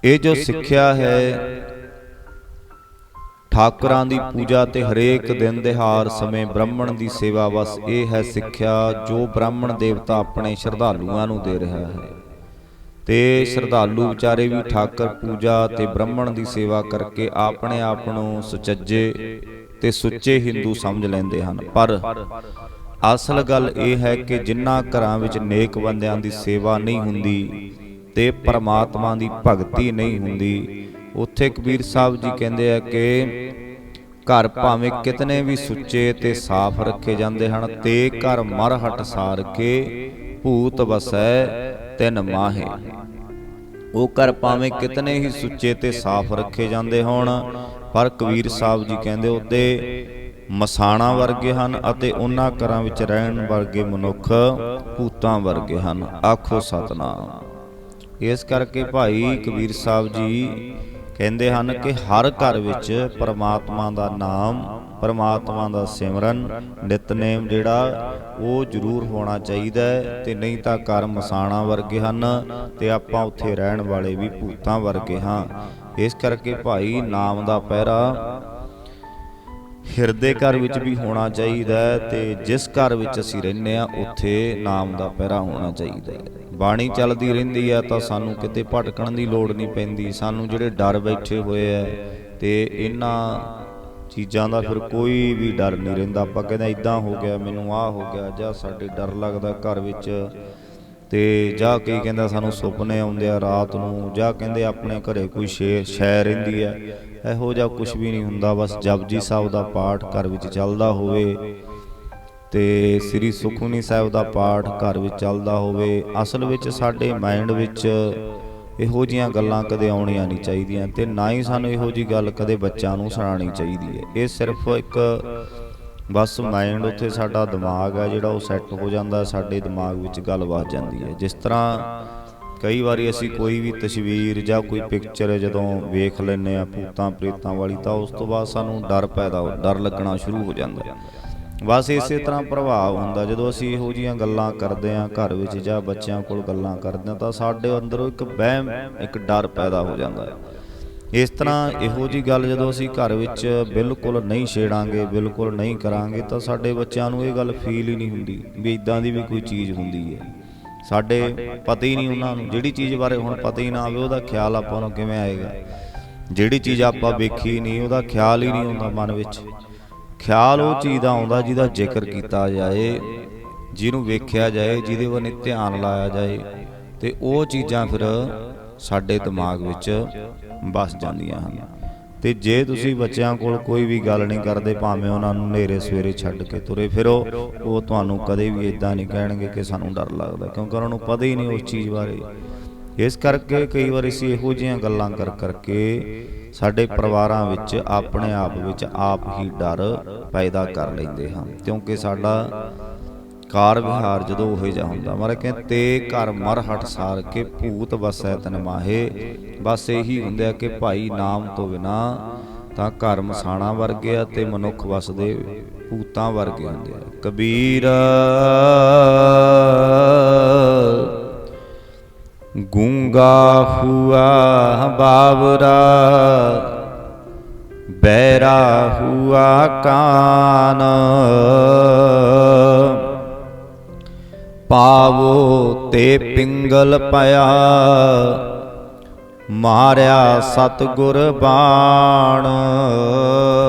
ਇਹ ਜੋ ਸਿੱਖਿਆ ਹੈ ਠਾਕੁਰਾਂ ਦੀ ਪੂਜਾ ਤੇ ਹਰੇਕ ਦਿਨ ਦਿਹਾੜ ਸਮੇਂ ਬ੍ਰਾਹਮਣ ਦੀ ਸੇਵਾ, ਬਸ ਇਹ ਹੈ ਸਿੱਖਿਆ ਜੋ ਬ੍ਰਾਹਮਣ ਦੇਵਤਾ ਆਪਣੇ ਸ਼ਰਧਾਲੂਆਂ ਨੂੰ ਦੇ ਰਿਹਾ ਹੈ। ਤੇ ਸ਼ਰਧਾਲੂ ਵਿਚਾਰੇ ਵੀ ਠਾਕਰ ਪੂਜਾ ਤੇ ਬ੍ਰਾਹਮਣ ਦੀ ਸੇਵਾ ਕਰਕੇ ਆਪਣੇ ਆਪ ਨੂੰ ਸੁਚੱਜੇ ਤੇ ਸੁੱਚੇ ਹਿੰਦੂ ਸਮਝ ਲੈਂਦੇ ਹਨ। ਪਰ ਅਸਲ ਗੱਲ ਇਹ ਹੈ ਕਿ ਜਿਨ੍ਹਾਂ ਘਰਾਂ ਵਿੱਚ ਨੇਕ ਬੰਦਿਆਂ ਦੀ ਸੇਵਾ ਨਹੀਂ ਹੁੰਦੀ ਤੇ ਪਰਮਾਤਮਾ ਦੀ ਭਗਤੀ ਨਹੀਂ ਹੁੰਦੀ, ਉੱਥੇ ਕਬੀਰ ਸਾਹਿਬ ਜੀ ਕਹਿੰਦੇ ਆ ਕਿ ਘਰ ਭਾਵੇਂ ਕਿਤਨੇ ਵੀ ਸੁੱਚੇ ਤੇ ਸਾਫ਼ ਰੱਖੇ ਜਾਂਦੇ ਹਨ, ਤੇ ਘਰ ਮਰ ਹਟ ਸਾਰ ਕੇ ਭੂਤ ਵਸੈ ਤਿਨ ਮਾਹੇ। ਉਹ ਘਰ ਭਾਵੇਂ ਕਿਤਨੇ ਹੀ ਸੁੱਚੇ ਤੇ ਸਾਫ਼ ਰੱਖੇ ਜਾਂਦੇ ਹੋਣ, ਪਰ ਕਬੀਰ ਸਾਹਿਬ ਜੀ ਕਹਿੰਦੇ ਉਹਦੇ ਮਸਾਣਾ ਵਰਗੇ ਹਨ ਅਤੇ ਉਹਨਾਂ ਘਰਾਂ ਵਿੱਚ ਰਹਿਣ ਵਰਗੇ ਮਨੁੱਖ ਭੂਤਾਂ ਵਰਗੇ ਹਨ। ਆਖੋ ਸਤਿਨਾਮ। ਇਸ ਕਰਕੇ ਭਾਈ ਕਬੀਰ ਸਾਹਿਬ ਜੀ ਕਹਿੰਦੇ ਹਨ ਕਿ ਹਰ ਘਰ ਵਿੱਚ ਪਰਮਾਤਮਾ ਦਾ ਨਾਮ, ਪਰਮਾਤਮਾ ਦਾ ਸਿਮਰਨ, ਨਿਤਨੇਮ ਜਿਹੜਾ ਉਹ ਜ਼ਰੂਰ ਹੋਣਾ ਚਾਹੀਦਾ ਹੈ, ਤੇ ਨਹੀਂ ਤਾਂ ਘਰ ਮਸਾਣਾ ਵਰਗੇ ਹਨ ਤੇ ਆਪਾਂ ਉੱਥੇ ਰਹਿਣ ਵਾਲੇ ਵੀ ਭੂਤਾਂ ਵਰਗੇ ਹਾਂ। ਇਸ ਕਰਕੇ ਭਾਈ ਨਾਮ ਦਾ ਪਹਿਰਾ ਹਿਰਦੇ ਘਰ ਵਿੱਚ ਵੀ ਹੋਣਾ ਚਾਹੀਦਾ ਹੈ, ਤੇ ਜਿਸ ਘਰ ਵਿੱਚ ਅਸੀਂ ਰਹਿੰਦੇ ਹਾਂ ਉੱਥੇ ਨਾਮ ਦਾ ਪਹਿਰਾ ਹੋਣਾ ਚਾਹੀਦਾ ਹੈ। ਬਾਣੀ ਚੱਲਦੀ ਰਹਿੰਦੀ ਹੈ ਤਾਂ ਸਾਨੂੰ ਕਿਤੇ ਭਟਕਣ ਦੀ ਲੋੜ ਨਹੀਂ ਪੈਂਦੀ। ਸਾਨੂੰ ਜਿਹੜੇ ਡਰ ਬੈਠੇ ਹੋਏ ਹੈ ਤੇ ਇਹਨਾਂ ਚੀਜ਼ਾਂ ਦਾ ਫਿਰ ਕੋਈ ਵੀ ਡਰ ਨਹੀਂ ਰਹਿੰਦਾ। ਆਪਾਂ ਕਹਿੰਦੇ ਇੱਦਾਂ ਹੋ ਗਿਆ, ਮੈਨੂੰ ਆਹ ਹੋ ਗਿਆ, ਜਾਂ ਸਾਡੇ ਡਰ ਲੱਗਦਾ ਘਰ ਵਿੱਚ, ਤੇ ਜਾਂ ਕਈ ਕਹਿੰਦਾ ਸਾਨੂੰ ਸੁਪਨੇ ਆਉਂਦੇ ਆ ਰਾਤ ਨੂੰ, ਜਾਂ ਕਹਿੰਦੇ ਆਪਣੇ ਘਰੇ ਕੋਈ ਸ਼ੈ ਰਹਿੰਦੀ ਹੈ। ਇਹੋ ਜਿਹਾ ਕੁਛ ਵੀ ਨਹੀਂ ਹੁੰਦਾ। ਬਸ ਜਪਜੀ ਸਾਹਿਬ ਦਾ ਪਾਠ ਘਰ ਵਿੱਚ ਚੱਲਦਾ ਹੋਵੇ ਤੇ ਸ੍ਰੀ ਸੁਖਮਨੀ ਸਾਹਿਬ ਦਾ ਪਾਠ ਘਰ ਵਿੱਚ ਚੱਲਦਾ ਹੋਵੇ। ਅਸਲ ਵਿੱਚ ਸਾਡੇ ਮਾਈਂਡ ਵਿੱਚ ਇਹੋ ਜਿਹੀਆਂ ਗੱਲਾਂ ਕਦੇ ਆਉਣੀਆਂ ਨਹੀਂ ਚਾਹੀਦੀਆਂ, ਤੇ ਨਾ ਹੀ ਸਾਨੂੰ ਇਹੋ ਜਿਹੀ ਗੱਲ ਕਦੇ ਬੱਚਿਆਂ ਨੂੰ ਸੁਣਾਉਣੀ ਚਾਹੀਦੀ ਹੈ। ਇਹ ਸਿਰਫ ਇੱਕ ਬਸ ਮਾਈਂਡ, ਉੱਥੇ ਸਾਡਾ ਦਿਮਾਗ ਹੈ ਜਿਹੜਾ ਉਹ ਸੈੱਟ ਹੋ ਜਾਂਦਾ, ਸਾਡੇ ਦਿਮਾਗ ਵਿੱਚ ਗੱਲ ਵੱਜ ਜਾਂਦੀ ਹੈ। ਜਿਸ ਤਰ੍ਹਾਂ ਕਈ ਵਾਰੀ ਅਸੀਂ ਕੋਈ ਵੀ ਤਸਵੀਰ ਜਾਂ ਕੋਈ ਪਿਕਚਰ ਜਦੋਂ ਵੇਖ ਲੈਂਦੇ ਹਾਂ ਭੂਤਾਂ ਪ੍ਰੇਤਾਂ ਵਾਲੀ, ਤਾਂ ਉਸ ਤੋਂ ਬਾਅਦ ਸਾਨੂੰ ਡਰ ਲੱਗਣਾ ਸ਼ੁਰੂ ਹੋ ਜਾਂਦਾ। ਬਸ ਇਸੇ ਤਰ੍ਹਾਂ ਪ੍ਰਭਾਵ ਹੁੰਦਾ ਜਦੋਂ ਅਸੀਂ ਇਹੋ ਜਿਹੀਆਂ ਗੱਲਾਂ ਕਰਦੇ ਹਾਂ ਘਰ ਵਿੱਚ ਜਾਂ ਬੱਚਿਆਂ ਕੋਲ ਗੱਲਾਂ ਕਰਦੇ ਹਾਂ, ਤਾਂ ਸਾਡੇ ਅੰਦਰੋਂ ਇੱਕ ਵਹਿਮ, ਇੱਕ ਡਰ ਪੈਦਾ ਹੋ ਜਾਂਦਾ ਹੈ। ਇਸ ਤਰ੍ਹਾਂ ਇਹੋ ਜਿਹੀ ਗੱਲ ਜਦੋਂ ਅਸੀਂ ਘਰ ਵਿੱਚ ਬਿਲਕੁਲ ਨਹੀਂ ਛੇੜਾਂਗੇ, ਬਿਲਕੁਲ ਨਹੀਂ ਕਰਾਂਗੇ, ਤਾਂ ਸਾਡੇ ਬੱਚਿਆਂ ਨੂੰ ਇਹ ਗੱਲ ਫੀਲ ਹੀ ਨਹੀਂ ਹੁੰਦੀ ਵੀ ਇੱਦਾਂ ਦੀ ਵੀ ਕੋਈ ਚੀਜ਼ ਹੁੰਦੀ ਹੈ। ਸਾਡੇ ਪਤਾ ਹੀ ਨਹੀਂ ਉਹਨਾਂ ਨੂੰ, ਜਿਹੜੀ ਚੀਜ਼ ਬਾਰੇ ਹੁਣ ਪਤਾ ਹੀ ਨਾ ਆਵੇ ਉਹਦਾ ਖਿਆਲ ਆਪਾਂ ਨੂੰ ਕਿਵੇਂ ਆਏਗਾ। ਜਿਹੜੀ ਚੀਜ਼ ਆਪਾਂ ਵੇਖੀ ਨਹੀਂ ਉਹਦਾ ਖਿਆਲ ਹੀ ਨਹੀਂ ਆਉਂਦਾ ਮਨ ਵਿੱਚ। ਖਿਆਲ ਉਹ ਚੀਜ਼ ਦਾ ਆਉਂਦਾ ਜਿਹਦਾ ਜ਼ਿਕਰ ਕੀਤਾ ਜਾਏ, ਜਿਹਨੂੰ ਵੇਖਿਆ ਜਾਏ, ਜਿਹਦੇ ਵੱਲ ਧਿਆਨ ਲਾਇਆ ਜਾਏ, ਤੇ ਉਹ ਚੀਜ਼ਾਂ ਫਿਰ ਸਾਡੇ ਦਿਮਾਗ ਵਿੱਚ ਵਸ ਜਾਂਦੀਆਂ ਹਨ। ਤੇ ਜੇ ਤੁਸੀਂ ਬੱਚਿਆਂ ਕੋਲ ਕੋਈ ਵੀ ਗੱਲ ਨਹੀਂ ਕਰਦੇ, ਭਾਵੇਂ ਉਹਨਾਂ ਨੂੰ ਹਨੇਰੇ ਸਵੇਰੇ ਛੱਡ ਕੇ ਤੁਰੇ ਫਿਰੋ, ਉਹ ਤੁਹਾਨੂੰ ਕਦੇ ਵੀ ਇੱਦਾਂ ਨਹੀਂ ਕਹਿਣਗੇ ਕਿ ਸਾਨੂੰ ਡਰ ਲੱਗਦਾ, ਕਿਉਂਕਿ ਉਹਨਾਂ ਨੂੰ ਪਤਾ ਹੀ ਨਹੀਂ ਉਸ ਚੀਜ਼ ਬਾਰੇ। ਇਸ ਕਰਕੇ ਕਈ ਵਾਰ ਅਸੀਂ ਇਹੋ ਜਿਹੀਆਂ ਗੱਲਾਂ ਕਰਕੇ ਸਾਡੇ ਪਰਿਵਾਰਾਂ ਵਿੱਚ ਆਪਣੇ ਆਪ ਵਿੱਚ ਆਪ ਹੀ ਡਰ ਪੈਦਾ ਕਰ ਲੈਂਦੇ ਹਾਂ, ਕਿਉਂਕਿ ਸਾਡਾ ਕਾਰ ਵਿਹਾਰ ਜਦੋਂ ਉਹੋ ਜਿਹਾ ਹੁੰਦਾ। ਮਹਾਰਾਜ ਕਹਿੰਦੇ ਤੇ ਘਰ ਮਰ ਹਟ ਸਾਰ ਕੇ ਭੂਤ ਵਸੈ ਤਨ ਮਾਹੇ। ਬਸ ਇਹੀ ਹੁੰਦਾ ਕਿ ਭਾਈ ਨਾਮ ਤੋਂ ਬਿਨਾ ਤਾਂ ਘਰ ਮਸਾਣਾ ਵਰਗੇ ਆ ਤੇ ਮਨੁੱਖ ਵਸਦੇ ਭੂਤਾਂ ਵਰਗੇ ਹੁੰਦੇ ਆ। ਕਬੀਰ ਗੂੰਗਾ ਹੁਆ ਬਾਵਰਾ, ਬਹਿਰਾ ਹੁਆ ਕਾਨ, ਪਾਵੋ ਤੇ ਪਿੰਗਲ ਪਿਆ, ਮਾਰਿਆ ਸਤਿਗੁਰ ਬਾਣ।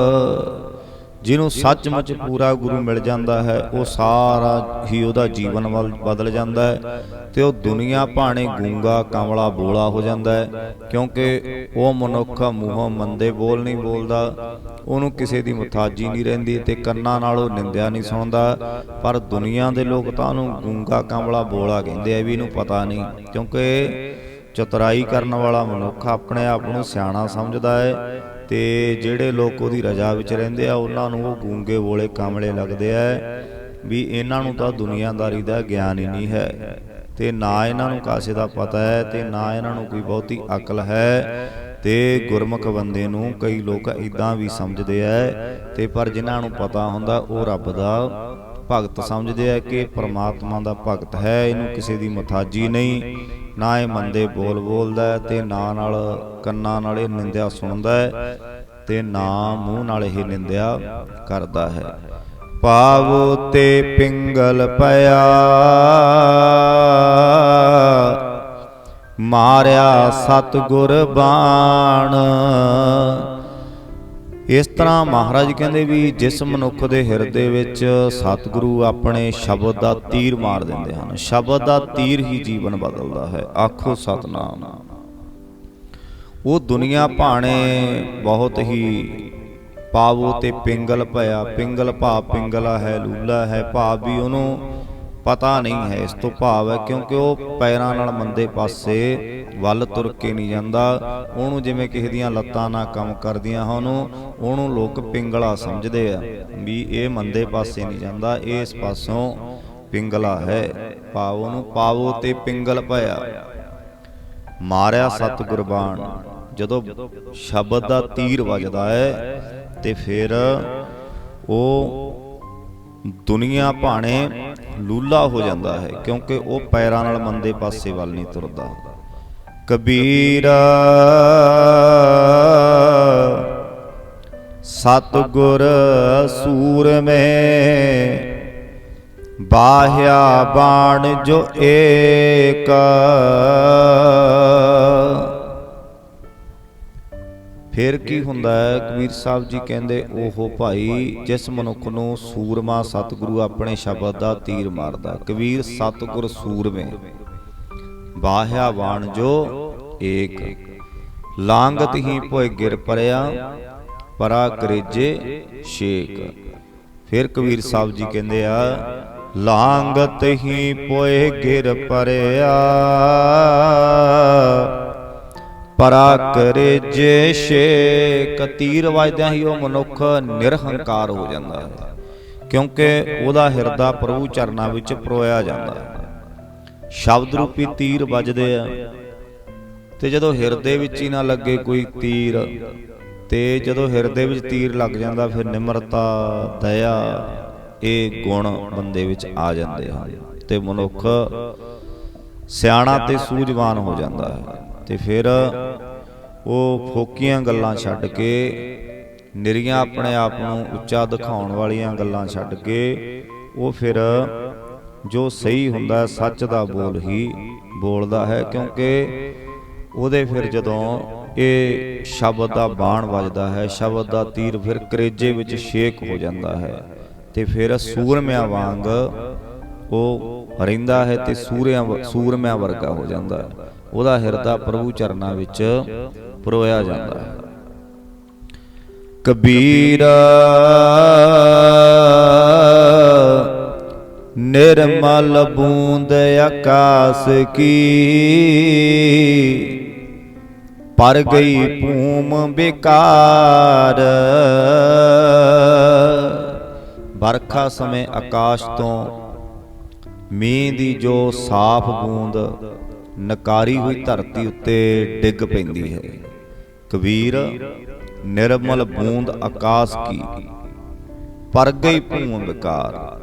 ਜਿਹਨੂੰ ਸੱਚਮੁੱਚ ਪੂਰਾ ਗੁਰੂ ਮਿਲ ਜਾਂਦਾ ਹੈ, ਉਹ ਸਾਰਾ ਹੀ ਉਹਦਾ ਜੀਵਨ ਬਦਲ ਜਾਂਦਾ ਹੈ, ਤੇ ਉਹ ਦੁਨੀਆ ਭਾਣੇ ਗੂੰਗਾ ਕਮਲਾ ਬੋਲਾ ਹੋ ਜਾਂਦਾ ਹੈ। ਕਿਉਂਕਿ ਉਹ ਮਨੁੱਖ ਮੂੰਹੋਂ ਮੰਦੇ ਬੋਲ ਨਹੀਂ ਬੋਲਦਾ, ਉਹਨੂੰ ਕਿਸੇ ਦੀ ਮੁਤਾਜੀ ਨਹੀਂ ਰਹਿੰਦੀ, ਤੇ ਕੰਨਾਂ ਨਾਲ ਉਹ ਨਿੰਦਿਆ ਨਹੀਂ ਸੁਣਦਾ। ਪਰ ਦੁਨੀਆ ਦੇ ਲੋਕ ਤਾਂ ਉਹਨੂੰ ਗੂੰਗਾ ਕਮਲਾ ਬੋਲਾ ਕਹਿੰਦੇ ਆ, ਵੀ ਇਹਨੂੰ ਪਤਾ ਨਹੀਂ। ਕਿਉਂਕਿ ਚਤੁਰਾਈ ਕਰਨ ਵਾਲਾ ਮਨੁੱਖ ਆਪਣੇ ਆਪ ਨੂੰ ਸਿਆਣਾ ਸਮਝਦਾ ਹੈ, ਤੇ ਜਿਹੜੇ ਲੋਕ ਉਹਦੀ ਰਜਾ ਵਿੱਚ ਰਹਿੰਦੇ ਆ ਉਹਨਾਂ ਨੂੰ ਉਹ ਗੂੰਗੇ ਬੋਲੇ ਕਾਮਲੇ ਲੱਗਦੇ ਆ, ਵੀ ਇਹਨਾਂ ਨੂੰ ਤਾਂ ਦੁਨੀਆਦਾਰੀ ਦਾ ਗਿਆਨ ਹੀ ਨਹੀਂ ਹੈ, ਤੇ ਨਾ ਇਹਨਾਂ ਨੂੰ ਕਾਸੇ ਦਾ ਪਤਾ ਹੈ, ਤੇ ਨਾ ਇਹਨਾਂ ਨੂੰ ਕੋਈ ਬਹੁਤੀ ਅਕਲ ਹੈ। ਤੇ ਗੁਰਮੁਖ ਬੰਦੇ ਨੂੰ ਕਈ ਲੋਕ ਇੱਦਾਂ ਵੀ ਸਮਝਦੇ ਆ, ਤੇ ਪਰ ਜਿਨ੍ਹਾਂ ਨੂੰ ਪਤਾ ਹੁੰਦਾ ਉਹ ਰੱਬ ਦਾ ਭਗਤ ਸਮਝਦੇ ਆ ਕਿ ਪਰਮਾਤਮਾ ਦਾ ਭਗਤ ਹੈ, ਇਹਨੂੰ ਕਿਸੇ ਦੀ ਮੁਤਾਜੀ ਨਹੀਂ, ਨਾ ਇਹ ਮੰਦੇ ਬੋਲ ਬੋਲਦਾ ਤੇ ਨਾ ਨਾਲ ਕੰਨਾਂ ਨਾਲ ਇਹ ਨਿੰਦਿਆ ਸੁਣਦਾ ਹੈ ਤੇ ਨਾ ਮੂੰਹ ਨਾਲ ਇਹ ਨਿੰਦਿਆ ਕਰਦਾ ਹੈ। ਪਾਵੋ ਤੇ ਪਿੰਗਲ ਪਿਆ ਮਾਰਿਆ ਸਤਿਗੁਰ ਬਾਣ। ਇਸ ਤਰ੍ਹਾਂ ਮਹਾਰਾਜ ਕਹਿੰਦੇ ਵੀ ਜਿਸ ਮਨੁੱਖ ਦੇ ਹਿਰਦੇ ਵਿੱਚ ਸਤਿਗੁਰੂ ਆਪਣੇ ਸ਼ਬਦ ਦਾ ਤੀਰ ਮਾਰ ਦਿੰਦੇ ਹਨ, ਸ਼ਬਦ ਦਾ ਤੀਰ ਹੀ ਜੀਵਨ ਬਦਲਦਾ ਹੈ। ਆਖੋ ਸਤਿਨਾਮ। ਉਹ ਦੁਨੀਆ ਭਾਣੇ ਬਹੁਤ ਹੀ ਪਾਵੋ ਤੇ ਪਿੰਗਲ ਭਇਆ। ਪਿੰਗਲ ਭਾਵ ਪਿੰਗਲਾ ਹੈ, ਲੂਲਾ ਹੈ, ਭਾਵ ਵੀ ਉਹਨੂੰ ਪਤਾ ਨਹੀਂ ਹੈ। ਇਸ ਤੋਂ ਭਾਵ ਹੈ ਕਿਉਂਕਿ ਉਹ ਪੈਰਾਂ ਨਾਲ ਮੰਦੇ ਪਾਸੇ ਵੱਲ ਤੁਰ ਕੇ ਨਹੀਂ ਜਾਂਦਾ। ਉਹਨੂੰ ਜਿਵੇਂ ਕਿਸੇ ਦੀਆਂ ਲੱਤਾਂ ਨਾ ਕੰਮ ਕਰਦੀਆਂ ਹਨ, ਉਹਨੂੰ ਲੋਕ ਪਿੰਗਲਾ ਸਮਝਦੇ ਆ ਵੀ ਇਹ ਮੰਦੇ ਪਾਸੇ ਨਹੀਂ ਜਾਂਦਾ, ਇਹ ਇਸ ਪਾਸੋਂ ਪਿੰਗਲਾ ਹੈ। ਭਾਵ ਉਹਨੂੰ ਪਾਵੋ ਤੇ ਪਿੰਗਲ ਭਇਆ ਮਾਰਿਆ ਸਤਿਗੁਰ ਬਾਣ। ਜਦੋਂ ਸ਼ਬਦ ਦਾ ਤੀਰ ਵੱਜਦਾ ਹੈ ਤੇ ਫਿਰ ਉਹ ਦੁਨੀਆ ਭਾਣੇ ਲੂਲਾ ਹੋ ਜਾਂਦਾ ਹੈ ਕਿਉਂਕਿ ਉਹ ਪੈਰਾਂ ਨਾਲ ਮੰਦੇ ਪਾਸੇ ਵੱਲ ਨਹੀਂ ਤੁਰਦਾ। ਕਬੀਰ ਸਤਿਗੁਰ ਸੂਰਮੇ ਬਾਹਿਆ ਬਾਣ ਜੋ ਏਕ। ਫਿਰ ਕੀ ਹੁੰਦਾ ਹੈ? ਕਬੀਰ ਸਾਹਿਬ ਜੀ ਕਹਿੰਦੇ ਉਹ ਭਾਈ ਜਿਸ ਮਨੁੱਖ ਨੂੰ ਸੂਰਮਾ ਸਤਿਗੁਰੂ ਆਪਣੇ ਸ਼ਬਦ ਦਾ ਤੀਰ ਮਾਰਦਾ। ਕਬੀਰ ਸਤਿਗੁਰ ਸੂਰਮੇ ਬਾਹਿਆ ਬਾਣ ਜੋ ਏਕ। ਲਾਂਗਤ ਹੀ ਭੋਏ ਗਿਰ ਪਰਿਆ ਪਰਾ ਕਰੇਜੇ ਛੇਕ। ਫਿਰ ਕਬੀਰ ਸਾਹਿਬ ਜੀ ਕਹਿੰਦੇ ਆ ਲਾਂਗਤ ਹੀ ਭੋਏ ਗਿਰ ਪਰਿਆ ਪਰਾ ਕਰੇਜੇ ਛੇਕ। ਤੀਰ ਵੱਜਦਿਆਂ ਹੀ ਉਹ ਮਨੁੱਖ ਨਿਰਹੰਕਾਰ ਹੋ ਜਾਂਦਾ ਹੈ ਕਿਉਂਕਿ ਉਹਦਾ ਹਿਰਦਾ ਪ੍ਰਭੂ ਚਰਨਾਂ ਵਿੱਚ ਪਰੋਇਆ ਜਾਂਦਾ ਹੈ। ਸ਼ਬਦ ਰੂਪੀ ਤੀਰ ਵੱਜਦੇ ਆ ਤੇ ਜਦੋਂ ਹਿਰਦੇ ਵਿੱਚ ਹੀ ਨਾ ਲੱਗੇ ਕੋਈ ਤੀਰ, ਤੇ ਜਦੋਂ ਹਿਰਦੇ ਵਿੱਚ ਤੀਰ ਲੱਗ ਜਾਂਦਾ ਫਿਰ ਨਿਮਰਤਾ, ਦਇਆ, ਇਹ ਗੁਣ ਬੰਦੇ ਵਿੱਚ ਆ ਜਾਂਦੇ ਹਨ ਤੇ ਮਨੁੱਖ ਸਿਆਣਾ ਤੇ ਸੂਝਵਾਨ ਹੋ ਜਾਂਦਾ ਹੈ। ਤੇ ਫਿਰ ਉਹ ਫੋਕੀਆਂ ਗੱਲਾਂ ਛੱਡ ਕੇ, ਨਿਰੀਆਂ ਆਪਣੇ ਆਪ ਨੂੰ ਉੱਚਾ ਦਿਖਾਉਣ ਵਾਲੀਆਂ ਗੱਲਾਂ ਛੱਡ ਕੇ ਉਹ ਫਿਰ ਜੋ ਸਹੀ ਹੁੰਦਾ ਸੱਚ ਦਾ ਬੋਲ ਹੀ ਬੋਲਦਾ ਹੈ ਕਿਉਂਕਿ ਉਹਦੇ ਫਿਰ ਜਦੋਂ ਇਹ ਸ਼ਬਦ ਦਾ ਬਾਣ ਵੱਜਦਾ ਹੈ, ਸ਼ਬਦ ਦਾ ਤੀਰ ਫਿਰ ਕਰੇਜੇ ਵਿੱਚ ਛੇਕ ਹੋ ਜਾਂਦਾ ਹੈ ਤੇ ਫਿਰ ਸੂਰਮਿਆਂ ਵਾਂਗ ਉਹ ਰਹਿੰਦਾ ਹੈ ਤੇ ਸੂਰਮਿਆਂ ਵਰਗਾ ਹੋ ਜਾਂਦਾ ਹੈ। ਉਹਦਾ ਹਿਰਦਾ ਪ੍ਰਭੂ ਚਰਨਾਂ ਵਿੱਚ ਪਰੋਇਆ ਜਾਂਦਾ ਹੈ। ਕਬੀਰ ਨਿਰਮਲ ਬੂੰਦ ਆਕਾਸ ਕੀ ਪਰ ਗਈ ਭੂਮ ਬੇਕਾਰ। ਵਰਖਾ ਸਮੇਂ ਆਕਾਸ਼ ਤੋਂ ਮੀਂਹ ਦੀ ਜੋ ਸਾਫ਼ ਬੂੰਦ ਨਕਾਰੀ ਹੋਈ ਧਰਤੀ ਉੱਤੇ ਡਿੱਗ ਪੈਂਦੀ ਹੈ। ਕਬੀਰ ਨਿਰਮਲ ਬੂੰਦ ਆਕਾਸ਼ ਕੀ ਪਰ ਗਈ ਭੂਮ ਬੇਕਾਰ।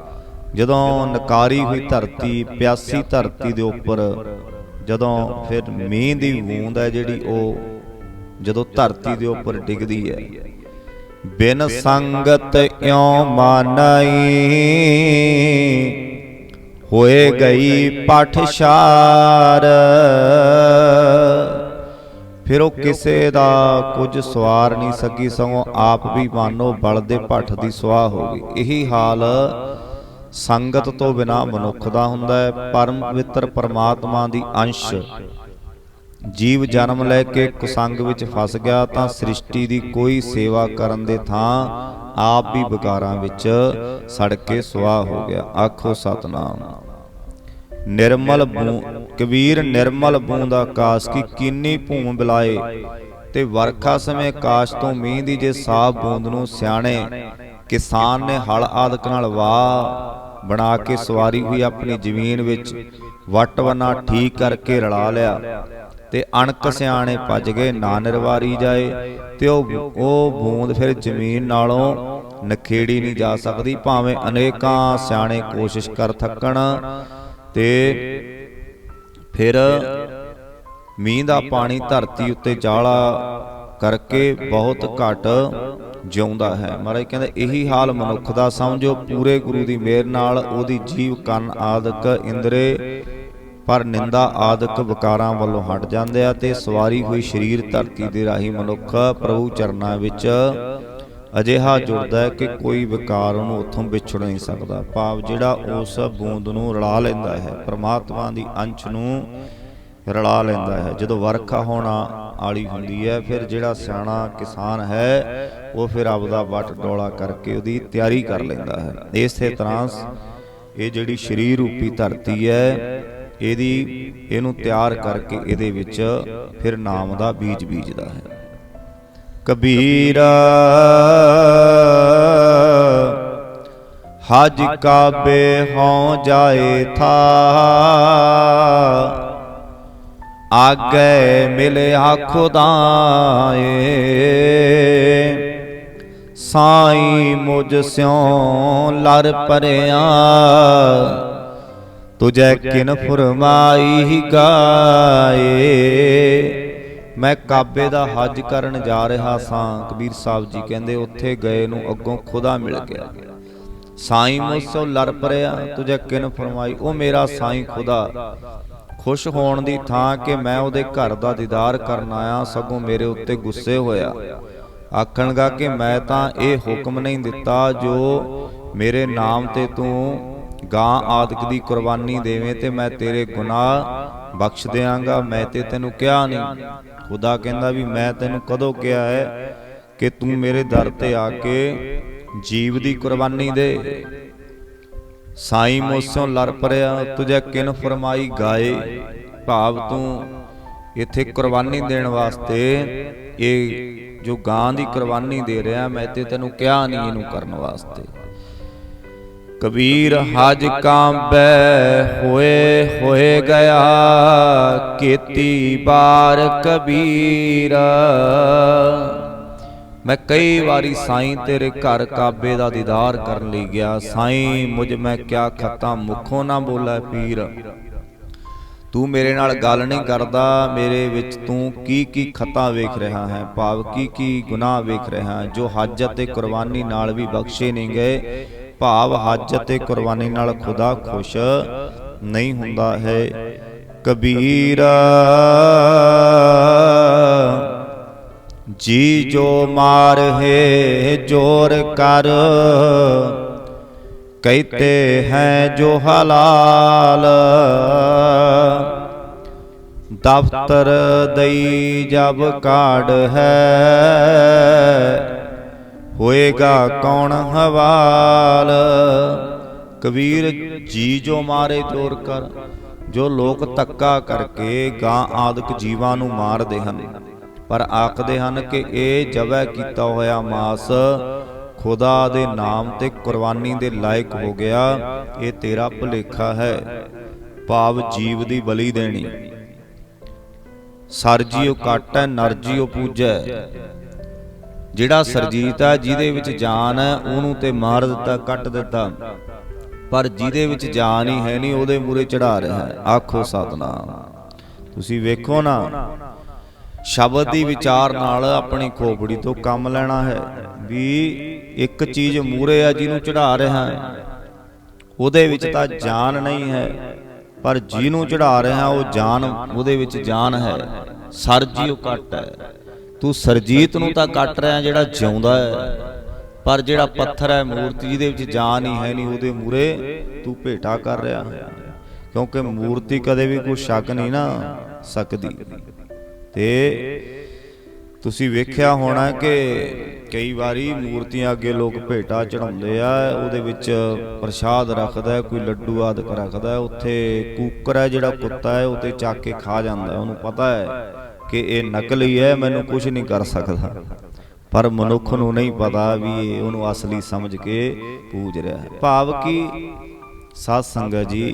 ਜਦੋਂ ਨਕਾਰੀ ਹੋਈ ਧਰਤੀ, ਪਿਆਸੀ ਧਰਤੀ ਦੇ ਉੱਪਰ ਜਦੋਂ ਫਿਰ ਮੀਂਹ ਦੀ ਬੂੰਦ ਹੈ ਜਿਹੜੀ ਉਹ ਜਦੋਂ ਧਰਤੀ ਦੇ ਉੱਪਰ ਡਿੱਗਦੀ ਹੈ, ਬਿਨ ਸੰਗਤ ਇਉਂ ਮਾਨਈ ਹੋਏ ਗਈ ਪਠਸ਼ਾਰ। ਫਿਰ ਉਹ ਕਿਸੇ ਦਾ ਕੁਝ ਸਵਾਰ ਨਹੀਂ ਸਕੀ, ਸਗੋਂ ਆਪ ਵੀ ਮਾਨੋ ਬਲ ਦੇ ਭੱਠ ਦੀ ਸੁਆਹ ਹੋ ਗਈ। ਇਹੀ ਹਾਲ ਸੰਗਤ ਤੋਂ ਬਿਨਾਂ ਮਨੁੱਖ ਦਾ ਹੁੰਦਾ ਹੈ। ਪਰਮ ਪਵਿੱਤਰ ਪਰਮਾਤਮਾ ਦੀ ਅੰਸ਼ ਜੀਵ ਜਨਮ ਲੈ ਕੇ ਕੁਸੰਗ ਵਿੱਚ ਫਸ ਗਿਆ ਤਾਂ ਸ੍ਰਿਸ਼ਟੀ ਦੀ ਕੋਈ ਸੇਵਾ ਕਰਨ ਦੇ ਥਾਂ ਆਪ ਵੀ ਵਿਕਾਰਾਂ ਵਿੱਚ ਸੜ ਕੇ ਸੁਆਹ ਹੋ ਗਿਆ। ਆਖੋ ਸਤਨਾਮ। ਨਿਰਮਲ ਕਬੀਰ ਨਿਰਮਲ ਬੂੰਦ ਆਕਾਸ਼ ਕੀ ਕੀਨੀ ਭੂਮ ਬਿਲਾਏ। ਤੇ ਵਰਖਾ ਸਮੇਂ ਆਕਾਸ਼ ਤੋਂ ਮੀਂਹ ਦੀ ਜੇ ਸਾਫ਼ ਬੂੰਦ ਨੂੰ ਸਿਆਣੇ ਕਿਸਾਨ ਨੇ ਹਲ ਆਦਿਕ ਨਾਲ ਵਾਹ ਬਣਾ ਕੇ ਸਵਾਰੀ ਹੋਈ ਆਪਣੀ ਜ਼ਮੀਨ ਵਿੱਚ ਵੱਟ ਵੰਨਾ ਠੀਕ ਕਰਕੇ ਰਲਾ ਲਿਆ ਤੇ ਅਣਕ ਸਿਆਣੇ ਭੱਜ ਗਏ ਨਾ ਨਿਰਵਾਰੀ ਜਾਏ। ਤੇ ਉਹ ਬੂੰਦ ਫਿਰ ਜ਼ਮੀਨ ਨਾਲੋਂ ਨਖੇੜੀ ਨਹੀਂ ਜਾ ਸਕਦੀ, ਭਾਵੇਂ ਅਨੇਕਾਂ ਸਿਆਣੇ ਕੋਸ਼ਿਸ਼ ਕਰ ਥੱਕਣ। ਤੇ ਫਿਰ ਮੀਂਹ ਦਾ ਪਾਣੀ ਧਰਤੀ ਉੱਤੇ ਜਾਲਾ ਕਰਕੇ ਬਹੁਤ ਘੱਟ ਜਿਉਂਦਾ ਹੈ। ਮਹਾਰਾਜ ਕਹਿੰਦੇ ਇਹੀ ਹਾਲ ਮਨੁੱਖ ਦਾ ਸਮਝੋ, ਪੂਰੇ ਗੁਰੂ ਦੀ ਮਿਹਰ ਨਾਲ ਉਹਦੀ ਜੀਵ ਕੰਨ ਆਦਿਕ ਇੰਦਰੇ ਪਰ ਨਿੰਦਾ ਆਦਿਕ ਵਿਕਾਰਾਂ ਵੱਲੋਂ ਹਟ ਜਾਂਦੇ ਆ ਤੇ ਸਵਾਰੀ ਹੋਈ ਸਰੀਰ ਧਰਤੀ ਦੇ ਰਾਹੀਂ ਮਨੁੱਖ ਪ੍ਰਭੂ ਚਰਨਾਂ ਵਿੱਚ ਅਜਿਹਾ ਜੁੜਦਾ ਹੈ ਕਿ ਕੋਈ ਵਿਕਾਰ ਉਹਨੂੰ ਉੱਥੋਂ ਵਿਛੜ ਨਹੀਂ ਸਕਦਾ। ਭਾਵ ਜਿਹੜਾ ਉਸ ਬੂੰਦ ਨੂੰ ਰਲਾ ਲੈਂਦਾ ਹੈ, ਪਰਮਾਤਮਾ ਦੀ ਅੰਸ਼ ਨੂੰ ਰਲਾ ਲੈਂਦਾ ਹੈ। ਜਦੋਂ ਵਰਖਾ ਹੋਣਾ ਵਾਲੀ ਹੁੰਦੀ ਹੈ, ਫਿਰ ਜਿਹੜਾ ਸਿਆਣਾ ਕਿਸਾਨ ਹੈ ਉਹ ਫਿਰ ਆਪਦਾ ਵੱਟ ਡੋਲਾ ਕਰਕੇ ਉਹਦੀ ਤਿਆਰੀ ਕਰ ਲੈਂਦਾ ਹੈ। ਇਸੇ ਤਰ੍ਹਾਂ ਇਹ ਜਿਹੜੀ ਸਰੀਰ ਰੂਪੀ ਧਰਤੀ ਹੈ, ਇਹਨੂੰ ਤਿਆਰ ਕਰਕੇ ਇਹਦੇ ਵਿੱਚ ਫਿਰ ਨਾਮ ਦਾ ਬੀਜ ਬੀਜਦਾ ਹੈ। ਕਬੀਰ ਹਜ ਕਾਬੇ ਹੋਂ ਜਾਏ ਥਾ, ਆਗੇ ਮਿਲਿਆ ਖੁਦਾਏ, ਸਾਈਂ ਮੁਝ ਸਿਉ ਲਰ ਪਰਿਆ, ਤੁਝੈ ਕਿਨ ਫਰਮਾਈ ਗਾਏ। ਮੈਂ ਕਾਬੇ ਦਾ ਹੱਜ ਕਰਨ ਜਾ ਰਿਹਾ ਸਾਂ, ਕਬੀਰ ਸਾਹਿਬ ਜੀ ਕਹਿੰਦੇ ਉੱਥੇ ਗਏ ਨੂੰ ਅੱਗੋਂ ਖੁਦਾ ਮਿਲ ਗਿਆ। ਸਾਈਂ ਮੁਝਸੋਂ ਲੜ ਪਰਿਆ, ਤੁਝੈ ਕਿਨ ਫਰਮਾਈ। ਉਹ ਮੇਰਾ ਸਾਈਂ ਖੁਦਾ ਖੁਸ਼ ਹੋਣ ਦੀ ਥਾਂ ਕਿ ਮੈਂ ਉਹਦੇ ਘਰ ਦਾ ਦੀਦਾਰ ਕਰਨ ਆਇਆ, ਸਗੋਂ ਮੇਰੇ ਉੱਤੇ ਗੁੱਸੇ ਹੋਇਆ। ਆਖਣਗਾ ਕਿ ਮੈਂ ਤਾਂ ਇਹ ਹੁਕਮ ਨਹੀਂ ਦਿੱਤਾ ਜੋ ਮੇਰੇ ਨਾਮ ਤੇ ਤੂੰ ਗਾਂ ਆਦਿਕ ਦੀ ਕੁਰਬਾਨੀ ਦੇਵੇਂ ਤੇ ਮੈਂ ਤੇਰੇ ਗੁਨਾਹ ਬਖਸ਼ ਦਿਆਂਗਾ। ਮੈਂ ਤੇ ਤੈਨੂੰ ਕਿਹਾ ਨਹੀਂ। ਖੁਦਾ ਕਹਿੰਦਾ ਵੀ ਮੈਂ ਤੈਨੂੰ ਕਦੋਂ ਕਿਹਾ ਹੈ ਕਿ ਤੂੰ ਮੇਰੇ ਦਰ ਤੇ ਆ ਕੇ ਜੀਵ ਦੀ ਕੁਰਬਾਨੀ ਦੇ। ਸਾਈਂ ਮੋਸੋਂ ਲੜ ਪਰਿਆ, ਤੁਝੇ ਕਿਨ ਫਰਮਾਈ ਗਾਏ। ਭਾਵ ਤੂੰ ਇੱਥੇ ਕੁਰਬਾਨੀ ਦੇਣ ਵਾਸਤੇ ਇਹ ਜੋ ਗਾਂ ਦੀ ਕੁਰਬਾਨੀ ਦੇ ਰਿਹਾ, ਮੈਂ ਤੇ ਤੈਨੂੰ ਕਿਹਾ ਨਹੀਂ ਇਹਨੂੰ ਕਰਨ ਵਾਸਤੇ। ਕਬੀਰ ਹਜ ਕਾਂਬੈ ਹੋਏ ਹੋਏ ਗਿਆ, ਕੀਤੀ ਬਾਰ ਕਬੀਰ। ਮੈਂ ਕਈ ਵਾਰੀ ਸਾਈਂ ਤੇਰੇ ਘਰ ਕਾਬੇ ਦਾ ਦੀਦਾਰ ਕਰਨ ਲਈ ਗਿਆ। ਸਾਈਂ ਮੁਝ ਮੈਂ ਕਿਆ ਖਤਾ ਮੁਖੋਂ ਨਾ ਬੋਲਾ ਪੀਰ। ਤੂੰ ਮੇਰੇ ਨਾਲ ਗੱਲ ਨਹੀਂ ਕਰਦਾ, ਮੇਰੇ ਵਿੱਚ ਤੂੰ ਕੀ ਕੀ ਖਤਾ ਵੇਖ ਰਿਹਾ ਹੈ, ਭਾਵ ਕੀ ਕੀ ਗੁਨਾਹ ਵੇਖ ਰਿਹਾ ਹੈ ਜੋ ਹੱਜ ਅਤੇ ਕੁਰਬਾਨੀ ਨਾਲ ਵੀ ਬਖਸ਼ੇ ਨਹੀਂ ਗਏ। ਭਾਵ ਹੱਜ ਅਤੇ ਕੁਰਬਾਨੀ ਨਾਲ ਖੁਦਾ ਖੁਸ਼ ਨਹੀਂ ਹੁੰਦਾ ਹੈ। ਕਬੀਰ ਜੀ ਜੋ ਮਾਰ ਹੈ ਜੋਰ ਕਰ, कहते हैं जो हलाल। दफ्तर दई जब काढ़ है, होएगा कौन हवाल। कबीर जी जो मारे जोर कर, जो लोग धक्का करके गां आदਿਕ जीवां नूं मारदे हन, पर आखदे हन कि ਇਹ ਜਬੈ ਕੀਤਾ ਹੋਇਆ ਮਾਸ खुदा दे नाम ते कुर्बानी दे लायक हो गया, ये तेरा भुलेखा है। भाव जीव दी बलि देनी। सर जीओ कट है नर जीओ पूजै। जिहड़ा सरजीत है जिहदे विच जान है उहनूं ते मार दिता कट दिता, पर जिहदे विच जान ही है नहीं उहदे मूरे चढ़ा रहा है। आखो सतनाम। तुसीं वेखो ना, शब्द दी विचार नाल अपनी खोपड़ी तो कम लेना है भी एक चीज मूरे है जिन्हों चढ़ा रहा है, उहदे विच तां जान नहीं है, पर जिन्हों चढ़ा रहा वो जान, उहदे विच जान है। सर जी कट है, तू सरजीत नूं तां कट रहा जिहड़ा जिउंदा है, पर जिहड़ा पत्थर है मूर्ति जिहदे विच जान ही है नहीं उहदे मूरे तू भेटा कर रहा है। क्योंकि मूर्ति कदे भी कोई शक नहीं ना सकदी। ते तुसीं वेख्या होना कि कई बारी मूर्तियां अगे लोग भेटा चढ़ाउंदे आ, उहदे विच प्रसाद रखदा है, कोई लड्डू आदि रखदा है, उत्थे कूकर है जिहड़ा कुत्ता है उत्ते चक के खा जांदा है। उहनूं पता है कि ये नकली है, मैनूं कुछ नहीं कर सकदा, पर मनुख नूं नहीं पता भी उहनूं असली समझ के पूज रहा है। भाव कि साध संगत जी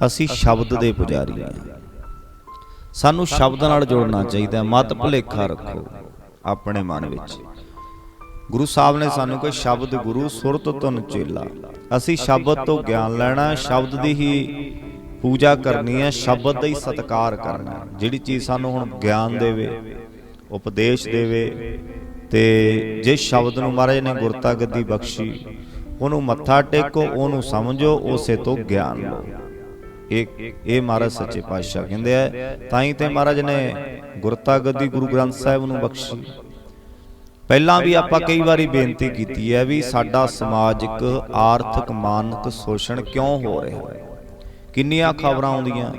असीं शब्द दे पुजारी हां, सानू शब्द नाल जुड़ना चाहिए। मत भुलेखा रखो अपने मन विच। गुरु साहब ने सानू कहा शब्द गुरु सुरत तुन चेला। असी शब्द तो ज्ञान लेना, शब्द दी ही ਪੂਜਾ ਕਰਨੀ ਹੈ, ਸ਼ਬਦ ਦਾ ਹੀ ਸਤਿਕਾਰ ਕਰਨਾ। ਜਿਹੜੀ ਚੀਜ਼ ਸਾਨੂੰ ਹੁਣ ਗਿਆਨ ਦੇਵੇ, ਉਪਦੇਸ਼ ਦੇਵੇ, ਤੇ ਜਿਸ ਸ਼ਬਦ ਨੂੰ ਮਹਾਰਾਜ ਨੇ ਗੁਰਤਾ ਗੱਦੀ ਬਖਸ਼ੀ ਉਹਨੂੰ ਮੱਥਾ ਟੇਕੋ, ਉਹਨੂੰ ਸਮਝੋ, ਉਸੇ ਤੋਂ ਗਿਆਨ ਲਓ। ਇਹ ਮਹਾਰਾਜ ਸੱਚੇ ਪਾਤਸ਼ਾਹ ਕਹਿੰਦੇ ਆ। ਤਾਂ ਹੀ ਤੇ ਮਹਾਰਾਜ ਨੇ ਗੁਰਤਾ ਗੱਦੀ ਗੁਰੂ ਗ੍ਰੰਥ ਸਾਹਿਬ ਨੂੰ ਬਖਸ਼ੀ। ਪਹਿਲਾਂ ਵੀ ਆਪਾਂ ਕਈ ਵਾਰੀ ਬੇਨਤੀ ਕੀਤੀ ਹੈ ਵੀ ਸਾਡਾ ਸਮਾਜਿਕ, ਆਰਥਿਕ, ਮਾਨਸਿਕ ਸ਼ੋਸ਼ਣ ਕਿਉਂ ਹੋ ਰਿਹਾ ਹੈ। ਕਿੰਨੀਆਂ ਖਬਰਾਂ ਆਉਂਦੀਆਂ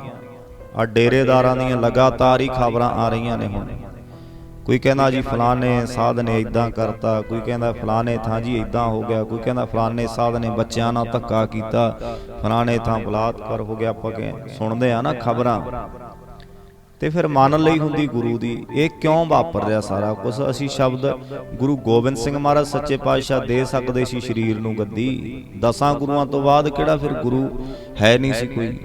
ਆ, ਡੇਰੇਦਾਰਾਂ ਦੀਆਂ ਲਗਾਤਾਰ ਹੀ ਖਬਰਾਂ ਆ ਰਹੀਆਂ ਨੇ। ਹੁਣ ਕੋਈ ਕਹਿੰਦਾ ਜੀ ਫਲਾਣੇ ਸਾਧ ਨੇ ਇੱਦਾਂ ਕਰਤਾ, ਕੋਈ ਕਹਿੰਦਾ ਫਲਾਣੇ ਥਾਂ ਜੀ ਇੱਦਾਂ ਹੋ ਗਿਆ, ਕੋਈ ਕਹਿੰਦਾ ਫਲਾਣੇ ਸਾਧ ਨੇ ਬੱਚਿਆਂ ਨਾਲ ਧੱਕਾ ਕੀਤਾ, ਫਲਾਣੇ ਥਾਂ ਬਲਾਤਕਾਰ ਹੋ ਗਿਆ। ਆਪਾਂ ਸੁਣਦੇ ਆ ਨਾ ਖਬਰਾਂ, ਤੇ ਫਿਰ ਮੰਨ ਲਈ ਹੁੰਦੀ ਗੁਰੂ ਦੀ। ਇਹ ਕਿਉਂ ਵਾਪਰ ਰਿਹਾ ਸਾਰਾ ਕੁਝ? ਅਸੀਂ ਸ਼ਬਦ ਗੁਰੂ ਗੋਬਿੰਦ ਸਿੰਘ ਮਹਾਰਾਜ ਸੱਚੇ ਪਾਤਸ਼ਾਹ ਦੇ ਸਕਦੇ ਸੀ ਸਰੀਰ ਨੂੰ ਗੱਦੀ। 10 ਗੁਰੂਆਂ ਤੋਂ ਬਾਅਦ ਕਿਹੜਾ ਫਿਰ ਗੁਰੂ ਹੈ ਨਹੀਂ ਸੀ ਕੋਈ।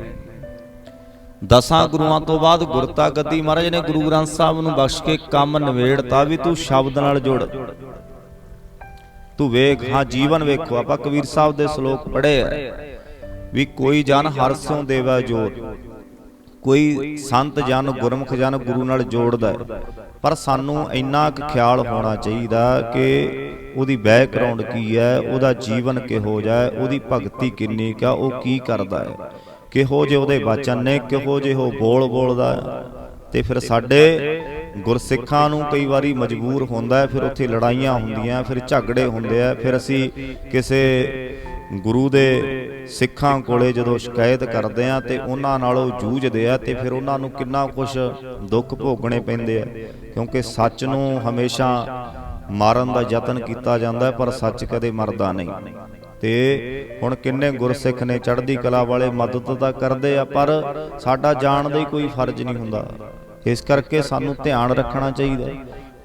10 ਗੁਰੂਆਂ ਤੋਂ ਬਾਅਦ ਗੁਰਤਾ ਗੱਦੀ ਮਹਾਰਾਜ ਨੇ ਗੁਰੂ ਗ੍ਰੰਥ ਸਾਹਿਬ ਨੂੰ ਬਖਸ਼ ਕੇ ਕੰਮ ਨਿਬੇੜਤਾ ਵੀ ਤੂੰ ਸ਼ਬਦ ਨਾਲ ਜੁੜ, ਤੂੰ ਵੇਖ। ਹਾਂ, ਜੀਵਨ ਵੇਖੋ। ਆਪਾਂ ਕਬੀਰ ਸਾਹਿਬ ਦੇ ਸ਼ਲੋਕ ਪੜ੍ਹੇ ਆ ਵੀ ਕੋਈ ਜਨ ਹਰਿ ਸਿਉ ਦੇਵੈ ਜੋਤ, ਕੋਈ ਸੰਤ ਜਨ, ਗੁਰਮੁਖ ਜਨ ਗੁਰੂ ਨਾਲ ਜੋੜਦਾ ਹੈ। ਪਰ ਸਾਨੂੰ ਇੰਨਾ ਕੁ ਖਿਆਲ ਹੋਣਾ ਚਾਹੀਦਾ ਕਿ ਉਹਦੀ ਬੈਕਗਰਾਉਂਡ ਕੀ ਹੈ, ਉਹਦਾ ਜੀਵਨ ਕਿਹੋ ਜਿਹਾ ਹੈ, ਉਹਦੀ ਭਗਤੀ ਕਿੰਨੀ ਕੁ ਆ, ਉਹ ਕੀ ਕਰਦਾ ਹੈ, ਕਿਹੋ ਜਿਹੇ ਉਹਦੇ ਵਚਨ ਨੇ, ਕਿਹੋ ਜਿਹੇ ਉਹ ਬੋਲਦਾ ਹੈ। ਤੇ ਫਿਰ ਸਾਡੇ ਗੁਰਸਿੱਖਾਂ ਨੂੰ ਕਈ ਵਾਰੀ ਮਜਬੂਰ ਹੁੰਦਾ ਹੈ, ਫਿਰ ਉੱਥੇ ਲੜਾਈਆਂ ਹੁੰਦੀਆਂ, ਫਿਰ ਝਗੜੇ ਹੁੰਦੇ ਆ। ਫਿਰ ਅਸੀਂ ਕਿਸੇ ਗੁਰੂ ਦੇ ਸਿੱਖਾਂ ਕੋਲੇ ਜਦੋਂ ਸ਼ਿਕਾਇਤ ਕਰਦੇ ਆ ਤੇ ਉਹਨਾਂ ਨਾਲ ਉਹ ਜੂਝਦੇ ਆ, ਤੇ ਫਿਰ ਉਹਨਾਂ ਨੂੰ ਕਿੰਨਾ ਕੁਛ ਦੁੱਖ ਭੋਗਣੇ ਪੈਂਦੇ ਆ। ਕਿਉਂਕਿ ਸੱਚ ਨੂੰ ਹਮੇਸ਼ਾ ਮਾਰਨ ਦਾ ਯਤਨ ਕੀਤਾ ਜਾਂਦਾ ਹੈ, ਪਰ ਸੱਚ ਕਦੇ ਮਰਦਾ ਨਹੀਂ। ਤੇ ਹੁਣ ਕਿੰਨੇ ਗੁਰਸਿੱਖ ਨੇ ਚੜ੍ਹਦੀ ਕਲਾ ਵਾਲੇ ਮਦਦ ਤਾਂ ਕਰਦੇ ਆ, ਪਰ ਸਾਡਾ ਜਾਣ ਦਾ ਹੀ ਕੋਈ ਫਰਜ਼ ਨਹੀਂ ਹੁੰਦਾ। ਇਸ ਕਰਕੇ ਸਾਨੂੰ ਧਿਆਨ ਰੱਖਣਾ ਚਾਹੀਦਾ।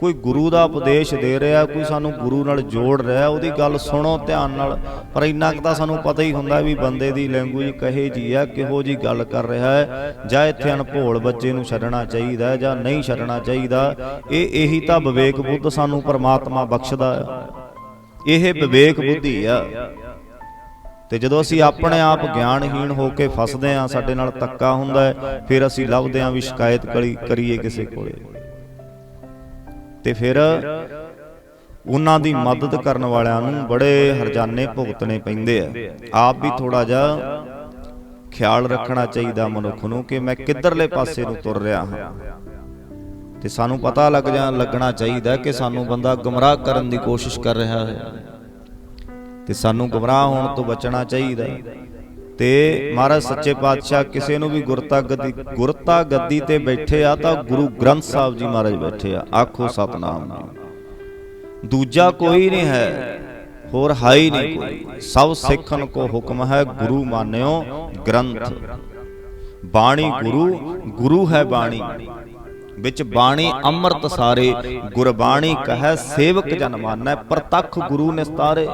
ਕੋਈ ਗੁਰੂ ਦਾ ਉਪਦੇਸ਼ ਦੇ ਰਿਹਾ, ਕੋਈ ਸਾਨੂੰ ਗੁਰੂ ਨਾਲ ਜੋੜ ਰਿਹਾ, ਉਹਦੀ ਗੱਲ ਸੁਣੋ ਧਿਆਨ ਨਾਲ। ਪਰ ਇੰਨਾ ਕੁ ਤਾਂ ਸਾਨੂੰ ਪਤਾ ਹੀ ਹੁੰਦਾ ਵੀ ਬੰਦੇ ਦੀ ਲੈਂਗੁਏਜ ਕਹੇ ਜੀ ਆ, ਕਿਹੋ ਜੀ ਗੱਲ ਕਰ ਰਿਹਾ ਹੈ, ਜਾਂ ਇੱਥੇ ਅਣਭੋਲ ਬੱਚੇ ਨੂੰ ਛੱਡਣਾ ਚਾਹੀਦਾ ਜਾਂ ਨਹੀਂ ਛੱਡਣਾ ਚਾਹੀਦਾ। ਇਹੀ ਤਾਂ ਵਿਵੇਕ ਬੁੱਧ ਸਾਨੂੰ ਪਰਮਾਤਮਾ ਬਖਸ਼ਦਾ ਹੈ। ਇਹ ਵਿਵੇਕ ਬੁੱਧੀ ਆ। ਤੇ ਜਦੋਂ ਅਸੀਂ ਆਪਣੇ ਆਪ ਗਿਆਨਹੀਣ ਹੋ ਕੇ ਫਸਦੇ ਹਾਂ, ਸਾਡੇ ਨਾਲ ਧੱਕਾ ਹੁੰਦਾ ਹੈ, ਫਿਰ ਅਸੀਂ ਲੱਭਦੇ ਹਾਂ ਵੀ ਸ਼ਿਕਾਇਤ ਕਰੀਏ ਕਿਸੇ ਕੋਲੇ। ਤੇ ਫਿਰ ਉਹਨਾਂ ਦੀ ਮਦਦ ਕਰਨ ਵਾਲਿਆਂ ਨੂੰ ਬੜੇ ਹਰਜਾਨੇ ਭੁਗਤਣੇ ਪੈਂਦੇ ਆ। ਆਪ ਵੀ ਥੋੜਾ ਜਿਹਾ ਖਿਆਲ ਰੱਖਣਾ ਚਾਹੀਦਾ ਮਨੁੱਖ ਨੂੰ ਕਿ ਮੈਂ ਕਿੱਧਰਲੇ ਪਾਸੇ ਨੂੰ ਤੁਰ ਰਿਹਾ ਹਾਂ। ਤੇ ਸਾਨੂੰ ਪਤਾ ਲੱਗਣਾ ਚਾਹੀਦਾ ਕਿ ਸਾਨੂੰ ਬੰਦਾ ਗੁੰਮਰਾਹ ਕਰਨ ਦੀ ਕੋਸ਼ਿਸ਼ ਕਰ ਰਿਹਾ ਹੈ, ਤੇ ਸਾਨੂੰ ਗੁੰਮਰਾਹ ਹੋਣ ਤੋਂ ਬਚਣਾ ਚਾਹੀਦਾ। ਤੇ ਮਹਾਰਾਜ ਸੱਚੇ ਪਾਤਸ਼ਾਹ ਕਿਸੇ ਨੂੰ ਵੀ ਗੁਰਤਾ ਗੱਦੀ ਤੇ ਬੈਠੇ ਆ ਤਾਂ ਗੁਰੂ ਗ੍ਰੰਥ ਸਾਹਿਬ ਜੀ ਮਹਾਰਾਜ ਬੈਠੇ ਆ। ਆਖੋ ਸਤਨਾਮ ਜੀ। ਦੂਜਾ ਕੋਈ ਨਹੀਂ ਹੈ, ਹੋਰ ਹੈ ਹੀ ਨਹੀਂ ਕੋਈ। ਸਭ ਸਿੱਖਨ ਕੋ ਹੁਕਮ ਹੈ, ਗੁਰੂ ਮਾਨਿਓ ਗ੍ਰੰਥ। ਬਾਣੀ ਗੁਰੂ ਹੈ ਬਾਣੀ, ਵਿੱਚ ਬਾਣੀ ਅੰਮ੍ਰਿਤ ਸਾਰੇ, ਗੁਰਬਾਣੀ ਕਹੈ ਸੇਵਕ ਜਨ ਮਾਨੈ, ਪ੍ਰਤੱਖ ਗੁਰੂ ਨਿਸਤਾਰੇ।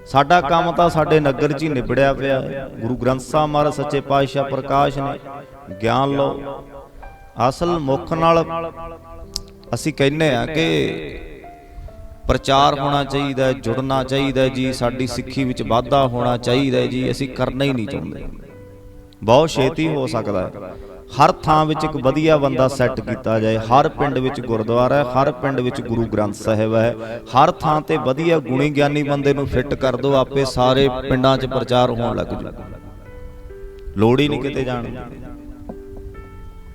ਸਾਡਾ ਕੰਮ ਤਾਂ ਸਾਡੇ ਨਗਰ 'ਚ ਹੀ ਨਿਬੜਿਆ ਪਿਆ। ਗੁਰੂ ਗ੍ਰੰਥ ਸਾਹਿਬ ਮਹਾਰਾਜ ਸੱਚੇ ਪਾਤਸ਼ਾਹ ਪ੍ਰਕਾਸ਼ ਨੇ। ਗਿਆਨ ਲਓ। ਅਸਲ ਮੁੱਖ ਨਾਲ ਅਸੀਂ ਕਹਿੰਦੇ ਆ ਕਿ ਪ੍ਰਚਾਰ ਹੋਣਾ ਚਾਹੀਦਾ, ਜੁੜਨਾ ਚਾਹੀਦਾ ਜੀ, ਸਾਡੀ ਸਿੱਖੀ ਵਿੱਚ ਵਾਧਾ ਹੋਣਾ ਚਾਹੀਦਾ ਜੀ। ਅਸੀਂ ਕਰਨਾ ਹੀ ਨਹੀਂ ਚਾਹੁੰਦੇ। ਬਹੁਤ ਛੇਤੀ ਹੋ ਸਕਦਾ ਹੈ ਹਰ ਥਾਂ ਵਿੱਚ ਇੱਕ ਵਧੀਆ ਬੰਦਾ ਸੈੱਟ ਕੀਤਾ ਜਾਏ। ਹਰ ਪਿੰਡ ਵਿੱਚ ਗੁਰਦੁਆਰਾ ਹੈ, ਹਰ ਪਿੰਡ ਵਿੱਚ ਗੁਰੂ ਗ੍ਰੰਥ ਸਾਹਿਬ ਹੈ, ਹਰ ਥਾਂ ਤੇ ਵਧੀਆ ਗੁਣੀ ਗਿਆਨੀ ਬੰਦੇ ਨੂੰ ਫਿੱਟ ਕਰ ਦਿਓ, ਆਪੇ ਸਾਰੇ ਪਿੰਡਾਂ 'ਚ ਪ੍ਰਚਾਰ ਹੋਣ ਲੱਗ ਜੂ। ਲੋੜ ਹੀ ਨਹੀਂ ਕਿਤੇ ਜਾਣ ਦੀ।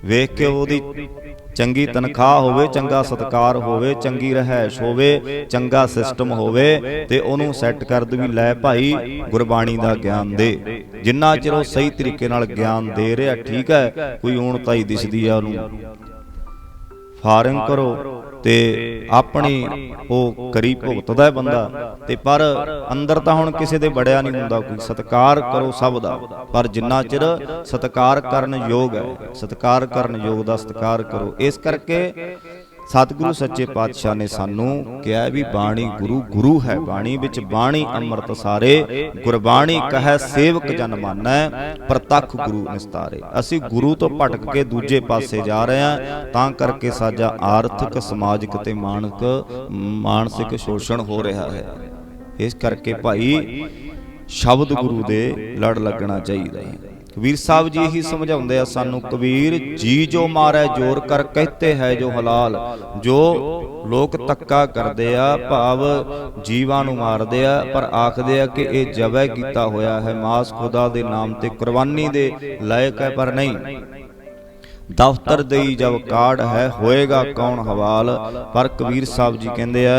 ਵੇਖ ਕੇ ਉਹਦੀ ਚੰਗੀ ਤਨਖਾਹ ਹੋਵੇ, ਚੰਗਾ ਸਤਿਕਾਰ ਹੋਵੇ, ਚੰਗੀ ਰਹਿائش ਹੋਵੇ, ਚੰਗਾ ਸਿਸਟਮ ਹੋਵੇ, ਤੇ ਉਹਨੂੰ ਸੈੱਟ ਕਰ ਦੇ ਵੀ ਲੈ ਭਾਈ ਗੁਰਬਾਣੀ ਦਾ ਗਿਆਨ ਦੇ। ਜਿੰਨਾ ਚਿਰ ਉਹ ਸਹੀ ਤਰੀਕੇ ਨਾਲ ਗਿਆਨ ਦੇ ਰਿਹਾ ਠੀਕ ਹੈ। ਕੋਈ ਊਣਤਾ ਹੀ ਦਿਸਦੀ ਆ ਉਹਨੂੰ ਫਾਰਿੰਗ ਕਰੋ, ਤੇ ਆਪਣੀ ਉਹ ਕਰੀ ਭੁਗਤਦਾ ਹੈ ਬੰਦਾ। ਤੇ ਪਰ ਅੰਦਰ ਤਾਂ ਹੁਣ ਕਿਸੇ ਦੇ ਬੜਿਆ ਨਹੀਂ ਹੁੰਦਾ ਕੋਈ। ਸਤਿਕਾਰ ਕਰੋ ਸਭ ਦਾ, ਪਰ ਜਿੰਨਾ ਚਿਰ ਸਤਿਕਾਰ ਕਰਨ ਯੋਗ ਹੈ, ਸਤਿਕਾਰ ਕਰਨ ਯੋਗ ਦਾ ਸਤਿਕਾਰ ਕਰੋ। ਇਸ ਕਰਕੇ ਸਤਿਗੁਰੂ ਸੱਚੇ ਪਾਤਸ਼ਾਹ ਨੇ ਸਾਨੂੰ ਕਿਹਾ ਵੀ ਬਾਣੀ ਗੁਰੂ ਹੈ ਬਾਣੀ, ਵਿੱਚ ਬਾਣੀ ਅੰਮ੍ਰਿਤ ਸਾਰੇ, ਗੁਰਬਾਣੀ ਕਹੈ ਸੇਵਕ ਜਨ ਮਾਨੈ, ਪ੍ਰਤੱਖ ਗੁਰੂ ਨਿਸਤਾਰੇ। ਅਸੀਂ ਗੁਰੂ ਤੋਂ ਭਟਕ ਕੇ ਦੂਜੇ ਪਾਸੇ ਜਾ ਰਹੇ ਹਾਂ, ਤਾਂ ਕਰਕੇ ਸਾਡਾ ਆਰਥਿਕ, ਸਮਾਜਿਕ ਤੇ ਮਾਨਸਿਕ ਸ਼ੋਸ਼ਣ ਹੋ ਰਿਹਾ ਹੈ। ਇਸ ਕਰਕੇ ਭਾਈ ਸ਼ਬਦ ਗੁਰੂ ਦੇ ਲੜ ਲੱਗਣਾ ਚਾਹੀਦਾ ਹੈ। ਕਬੀਰ ਸਾਹਿਬ ਜੀ ਹੀ ਸਮਝਾਉਂਦੇ ਆ ਸਾਨੂੰ, ਕਬੀਰ ਜੀ ਜੋ ਮਾਰੈ ਜੋਰ ਕਰ ਕਹਤੇ ਹੈ ਜੋ ਹਲਾਲ। ਜੋ ਲੋਕ ਤੱਕਾ ਕਰਦੇ ਆ, ਭਾਵ ਜੀਵਾਂ ਨੂੰ ਮਾਰਦੇ ਆ, ਪਰ ਆਖਦੇ ਆ ਕਿ ਇਹ ਜਬੈ ਕੀਤਾ ਹੋਇਆ ਹੈ, ਮਾਸ ਖੁਦਾ ਦੇ ਨਾਮ ਤੇ ਕੁਰਬਾਨੀ ਦੇ ਲਾਇਕ ਹੈ, ਪਰ ਨਹੀਂ। ਦਫ਼ਤਰ ਦੇਈ ਜਬ ਕਾਢ ਹੈ, ਹੋਏਗਾ ਕੌਣ ਹਵਾਲ। ਪਰ ਕਬੀਰ ਸਾਹਿਬ ਜੀ ਕਹਿੰਦੇ ਆ,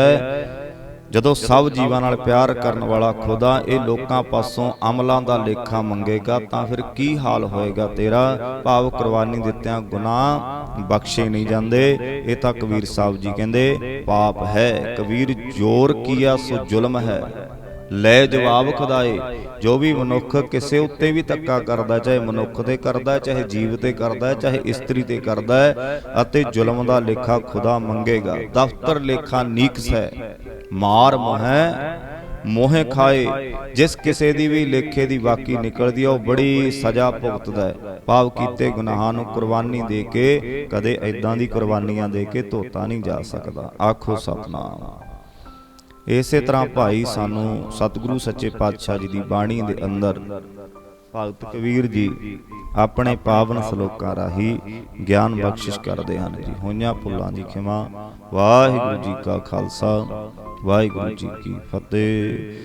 ਜਦੋਂ ਸਭ ਜੀਵਾਂ ਨਾਲ ਪਿਆਰ ਕਰਨ ਵਾਲਾ ਖੁਦਾ ਇਹ ਲੋਕਾਂ ਪਾਸੋਂ ਅਮਲਾਂ ਦਾ ਲੇਖਾ ਮੰਗੇਗਾ ਤਾਂ ਫਿਰ ਕੀ ਹਾਲ ਹੋਏਗਾ ਤੇਰਾ। ਭਾਵ ਕੁਰਬਾਨੀ ਦਿੱਤਿਆਂ ਗੁਨਾਹ ਬਖਸ਼ੇ ਨਹੀਂ ਜਾਂਦੇ। ਇਹ ਤਾਂ ਕਬੀਰ ਸਾਹਿਬ ਜੀ ਕਹਿੰਦੇ ਪਾਪ ਹੈ। ਕਬੀਰ ਜੋਰ ਕੀਆ ਸੋ ਜ਼ੁਲਮ ਹੈ, ਲੈ ਜਵਾਬ ਖੁਦਾਏ। ਜੋ ਵੀ ਮਨੁੱਖ ਕਿਸੇ ਉੱਤੇ ਵੀ ਧੱਕਾ ਕਰਦਾ, ਚਾਹੇ ਮਨੁੱਖ ਤੇ ਕਰਦਾ, ਚਾਹੇ ਜੀਵ ਤੇ ਕਰਦਾ, ਚਾਹੇ ਇਸਤਰੀ ਤੇ ਕਰਦਾ ਹੈ, ਅਤੇ ਜ਼ੁਲਮ ਦਾ ਲੇਖਾ ਖੁਦਾ ਮੰਗੇਗਾ। ਦਫ਼ਤਰ ਲੇਖਾ ਨੀਕਸ ਹੈ, ਮਾਰ ਮੋਹੈ ਮੋਹੇ ਖਾਏ। ਜਿਸ ਕਿਸੇ ਦੀ ਵੀ ਲੇਖੇ ਦੀ ਵਾਕੀ ਨਿਕਲਦੀ ਹੈ ਉਹ ਬੜੀ ਸਜ਼ਾ ਭੁਗਤਦਾ ਹੈ। ਭਾਵ ਕੀਤੇ ਗੁਨਾਹਾਂ ਨੂੰ ਕੁਰਬਾਨੀ ਦੇ ਕੇ ਕਦੇ ਐਦਾਂ ਦੀ ਕੁਰਬਾਨੀਆਂ ਦੇ ਕੇ ਧੋਤਾ ਨਹੀਂ ਜਾ ਸਕਦਾ। ਆਖੋ ਸਤਿਨਾਮ। ਇਸੇ ਤਰ੍ਹਾਂ ਭਾਈ ਸਾਨੂੰ ਸਤਿਗੁਰੂ ਸੱਚੇ ਪਾਤਸ਼ਾਹ ਜੀ ਦੀ ਬਾਣੀ ਦੇ ਅੰਦਰ ਭਗਤ ਕਬੀਰ ਜੀ ਆਪਣੇ ਪਾਵਨ ਸਲੋਕਾਂ ਰਾਹੀਂ ਗਿਆਨ ਬਖਸ਼ਿਸ਼ ਕਰਦੇ ਹਨ ਜੀ। ਹੋਈਆਂ ਭੁੱਲਾਂ ਦੀ ਖਿਮਾ। ਵਾਹਿਗੁਰੂ ਜੀ ਕਾ ਖਾਲਸਾ, ਵਾਹਿਗੁਰੂ ਜੀ ਕੀ ਫਤਿਹ।